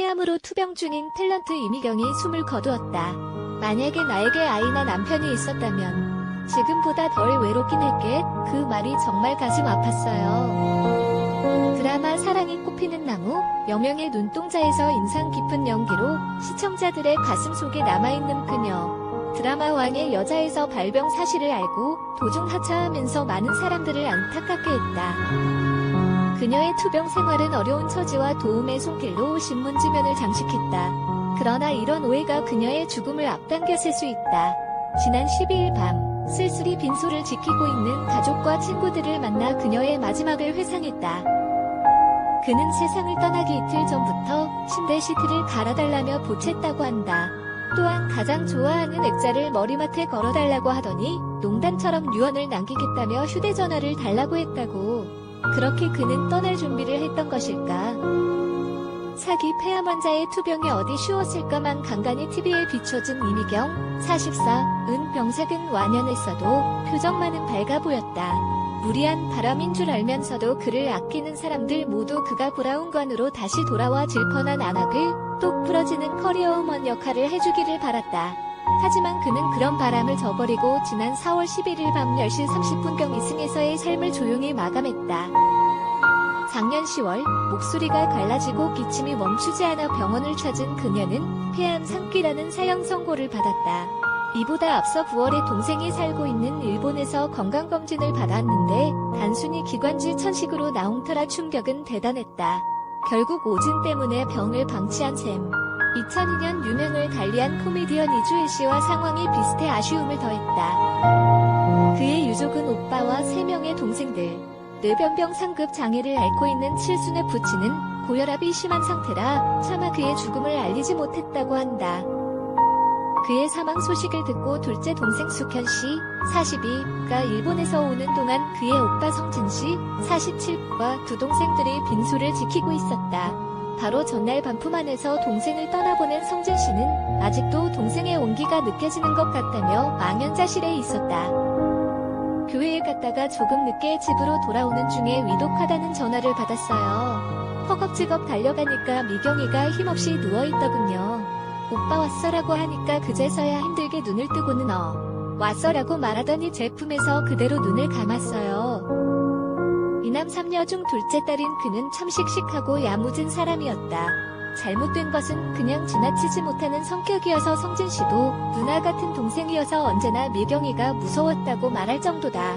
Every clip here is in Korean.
폐암으로 투병 중인 탤런트 이미경이 숨을 거두었다. 만약에 나에게 아이나 남편이 있었다면 지금보다 덜 외롭긴 했게. 그 말이 정말 가슴 아팠어요. 드라마 사랑이 꽃피는 나무, 여명의 눈동자에서 인상 깊은 연기로 시청자들의 가슴 속에 남아있는 그녀. 드라마 왕의 여자에서 발병 사실을 알고 도중 하차하면서 많은 사람들을 안타깝게 했다. 그녀의 투병 생활은 어려운 처지와 도움의 손길로 신문지면을 장식했다. 그러나 이런 오해가 그녀의 죽음을 앞당겼을 수 있다. 지난 12일 밤 쓸쓸히 빈소를 지키고 있는 가족과 친구들을 만나 그녀의 마지막을 회상했다. 그는 세상을 떠나기 이틀 전부터 침대 시트를 갈아달라며 보챘다고 한다. 또한 가장 좋아하는 액자를 머리맡에 걸어달라고 하더니 농담처럼 유언을 남기겠다며 휴대전화를 달라고 했다고. 그렇게 그는 떠날 준비를 했던 것일까? 사기 폐암 환자의 투병이 어디 쉬웠을까만 간간히 TV에 비춰진 이미경, 44은 병색은 완연했어도 표정만은 밝아 보였다. 무리한 바람인 줄 알면서도 그를 아끼는 사람들 모두 그가 브라운관으로 다시 돌아와 질펀한 안악을 똑 부러지는 커리어우먼 역할을 해주기를 바랐다. 하지만 그는 그런 바람을 저버리고 지난 4월 11일 밤 10시 30분경 이승에서의 삶을 조용히 마감했다. 작년 10월 목소리가 갈라지고 기침이 멈추지 않아 병원을 찾은 그녀는 폐암 상기라는 사형 선고를 받았다. 이보다 앞서 9월에 동생이 살고 있는 일본에서 건강검진을 받았는데 단순히 기관지 천식으로 나온 터라 충격은 대단했다. 결국 오진 때문에 병을 방치한 셈. 2002년 유명을 달리한 코미디언 이주일 씨와 상황이 비슷해 아쉬움을 더했다. 그의 유족은 오빠와 3명의 동생들, 뇌변병 상급 장애를 앓고 있는 칠순의 부친은 고혈압이 심한 상태라 차마 그의 죽음을 알리지 못했다고 한다. 그의 사망 소식을 듣고 둘째 동생 숙현 씨, 42가 일본에서 오는 동안 그의 오빠 성진 씨, 47과 두 동생들이 빈소를 지키고 있었다. 바로 전날 반품 안에서 동생을 떠나보낸 성진 씨는 아직도 동생의 온기가 느껴지는 것 같다며 망연자실해 있었다. 교회에 갔다가 조금 늦게 집으로 돌아오는 중에 위독하다는 전화를 받았어요. 허겁지겁 달려가니까 미경이가 힘없이 누워있더군요. 오빠 왔어라고 하니까 그제서야 힘들게 눈을 뜨고는 왔어라고 말하더니 제품에서 그대로 눈을 감았어요. 이남 3녀 중 둘째 딸인 그는 참 씩씩하고 야무진 사람이었다. 잘못된 것은 그냥 지나치지 못하는 성격이어서 성진 씨도 누나 같은 동생이어서 언제나 미경이가 무서웠다고 말할 정도다.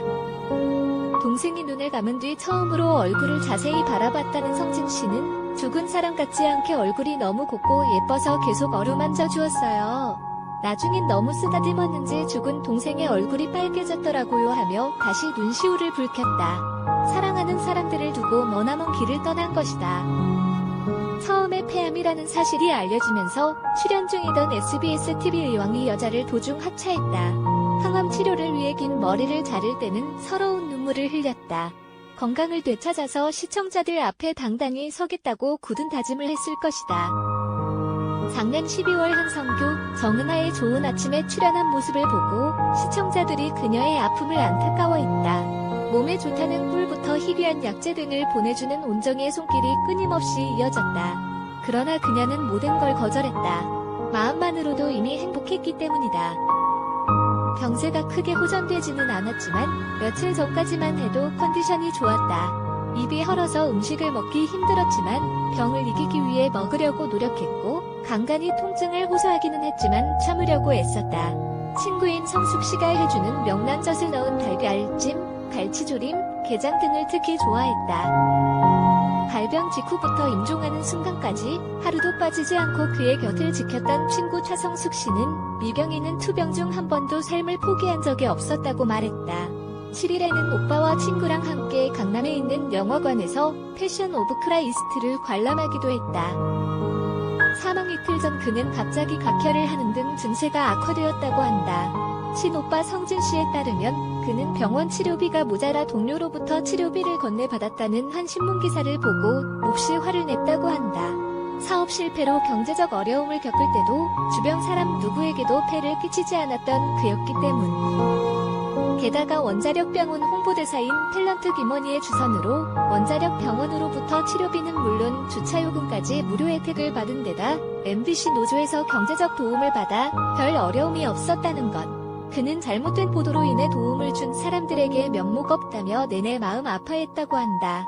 동생이 눈을 감은 뒤 처음으로 얼굴을 자세히 바라봤다는 성진 씨는 죽은 사람 같지 않게 얼굴이 너무 곱고 예뻐서 계속 어루만져 주었어요. 나중엔 너무 쓰다듬었는지 죽은 동생의 얼굴이 빨개졌더라고요 하며 다시 눈시울을 붉혔다. 사랑하는 사람들을 두고 머나먼 길을 떠난 것이다. 처음에 폐암이라는 사실이 알려지면서 출연 중이던 SBS TV 의왕이 여자를 도중 하차했다. 항암 치료를 위해 긴 머리를 자를 때는 서러운 눈물을 흘렸다. 건강을 되찾아서 시청자들 앞에 당당히 서겠다고 굳은 다짐을 했을 것이다. 작년 12월 한성규, 정은하의 좋은 아침에 출연한 모습을 보고 시청자들이 그녀의 아픔을 안타까워했다. 몸에 좋다는 꿀부터 희귀한 약재 등을 보내주는 온정의 손길이 끊임없이 이어졌다. 그러나 그녀는 모든 걸 거절했다. 마음만으로도 이미 행복했기 때문이다. 병세가 크게 호전되지는 않았지만 며칠 전까지만 해도 컨디션이 좋았다. 입이 헐어서 음식을 먹기 힘들었지만 병을 이기기 위해 먹으려고 노력했고 간간히 통증을 호소하기는 했지만 참으려고 애썼다. 친구인 성숙씨가 해주는 명란젓을 넣은 달걀찜, 갈치조림, 게장 등을 특히 좋아했다. 발병 직후부터 임종하는 순간까지 하루도 빠지지 않고 그의 곁을 지켰던 친구 차성숙 씨는 미경이는 투병 중 한 번도 삶을 포기한 적이 없었다고 말했다. 7일에는 오빠와 친구랑 함께 강남에 있는 영화관에서 패션 오브 크라이스트를 관람하기도 했다. 사망 이틀 전 그는 갑자기 각혈을 하는 등 증세가 악화되었다고 한다. 친오빠 성진 씨에 따르면 그는 병원 치료비가 모자라 동료로부터 치료비를 건네받았다는 한 신문기사를 보고 몹시 화를 냈다고 한다. 사업 실패로 경제적 어려움을 겪을 때도 주변 사람 누구에게도 폐를 끼치지 않았던 그였기 때문. 게다가 원자력병원 홍보대사인 탤런트 김원희의 주선으로 원자력병원으로부터 치료비는 물론 주차요금까지 무료 혜택을 받은 데다 MBC 노조에서 경제적 도움을 받아 별 어려움이 없었다는 것. 그는 잘못된 보도로 인해 도움을 준 사람들에게 면목 없다며 내내 마음 아파했다고 한다.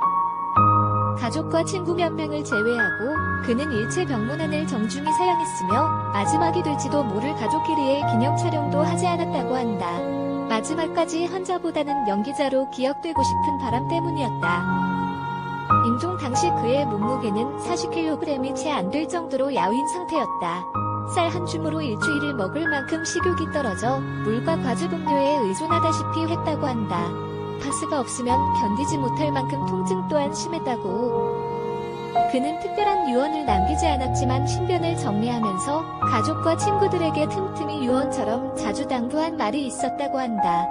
가족과 친구 몇 명을 제외하고 그는 일체 병문안을 정중히 사양했으며 마지막이 될지도 모를 가족끼리의 기념 촬영도 하지 않았다고 한다. 마지막까지 환자보다는 연기자로 기억되고 싶은 바람 때문이었다. 임종 당시 그의 몸무게는 40kg이 채 안 될 정도로 야윈 상태였다. 쌀 한 줌으로 일주일을 먹을 만큼 식욕이 떨어져 물과 과즙 음료에 의존하다시피 했다고 한다. 파스가 없으면 견디지 못할 만큼 통증 또한 심했다고. 그는 특별한 유언을 남기지 않았지만 신변을 정리하면서 가족과 친구들에게 틈틈이 유언처럼 자주 당부한 말이 있었다고 한다.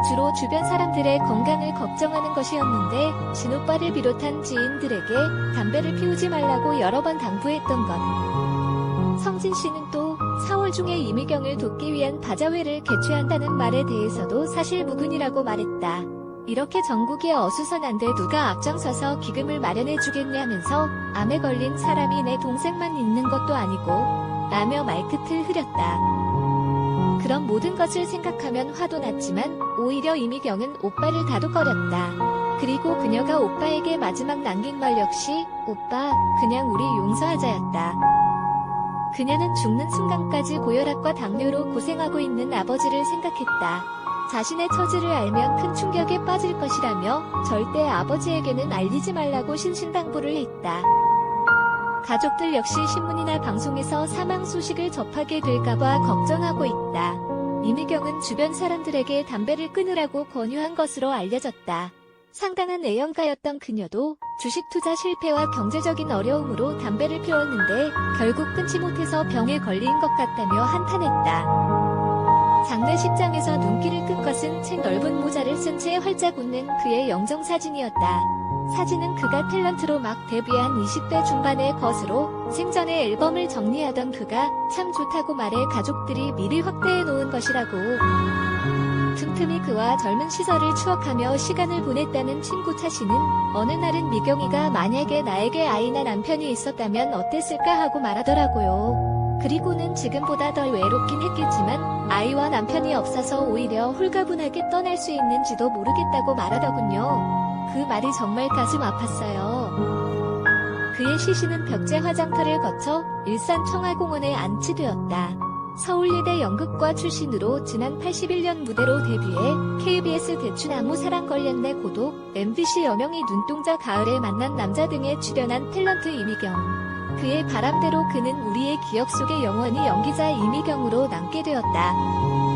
주로 주변 사람들의 건강을 걱정하는 것이었는데 친오빠를 비롯한 지인들에게 담배를 피우지 말라고 여러 번 당부했던 것. 성진 씨는 또 4월 중에 이미경을 돕기 위한 바자회를 개최한다는 말에 대해서도 사실 무근이라고 말했다. 이렇게 전국이 어수선한데 누가 앞장서서 기금을 마련해주겠냐면서 암에 걸린 사람이 내 동생만 있는 것도 아니고 라며 말끝을 흐렸다. 그런 모든 것을 생각하면 화도 났지만 오히려 이미경은 오빠를 다독거렸다. 그리고 그녀가 오빠에게 마지막 남긴 말 역시 오빠 그냥 우리 용서하자였다. 그녀는 죽는 순간까지 고혈압과 당뇨로 고생하고 있는 아버지를 생각했다. 자신의 처지를 알면 큰 충격에 빠질 것이라며 절대 아버지에게는 알리지 말라고 신신당부를 했다. 가족들 역시 신문이나 방송에서 사망 소식을 접하게 될까봐 걱정하고 있다. 이미경은 주변 사람들에게 담배를 끊으라고 권유한 것으로 알려졌다. 상당한 애연가였던 그녀도 주식 투자 실패와 경제적인 어려움으로 담배를 피웠는데 결국 끊지 못해서 병에 걸린 것 같다며 한탄했다. 장례식장에서 눈길을 끈 것은 책 넓은 모자를 쓴 채 활짝 웃는 그의 영정사진이었다. 사진은 그가 탤런트로 막 데뷔한 20대 중반의 것으로 생전에 앨범을 정리하던 그가 참 좋다고 말해 가족들이 미리 확대해 놓은 것이라고. 틈틈이 그와 젊은 시절을 추억하며 시간을 보냈다는 친구 차씨는 어느 날은 미경이가 만약에 나에게 아이나 남편이 있었다면 어땠을까 하고 말하더라고요. 그리고는 지금보다 덜 외롭긴 했겠지만 아이와 남편이 없어서 오히려 홀가분하게 떠날 수 있는지도 모르겠다고 말하더군요. 그 말이 정말 가슴 아팠어요. 그의 시신은 벽제 화장터를 거쳐 일산 청하공원에 안치되었다. 서울예대 연극과 출신으로 지난 81년 무대로 데뷔해 KBS 대추나무 사랑 걸렸네 고독, MBC 여명이 눈동자 가을에 만난 남자 등에 출연한 탤런트 이미경. 그의 바람대로 그는 우리의 기억 속에 영원히 연기자 이미경으로 남게 되었다.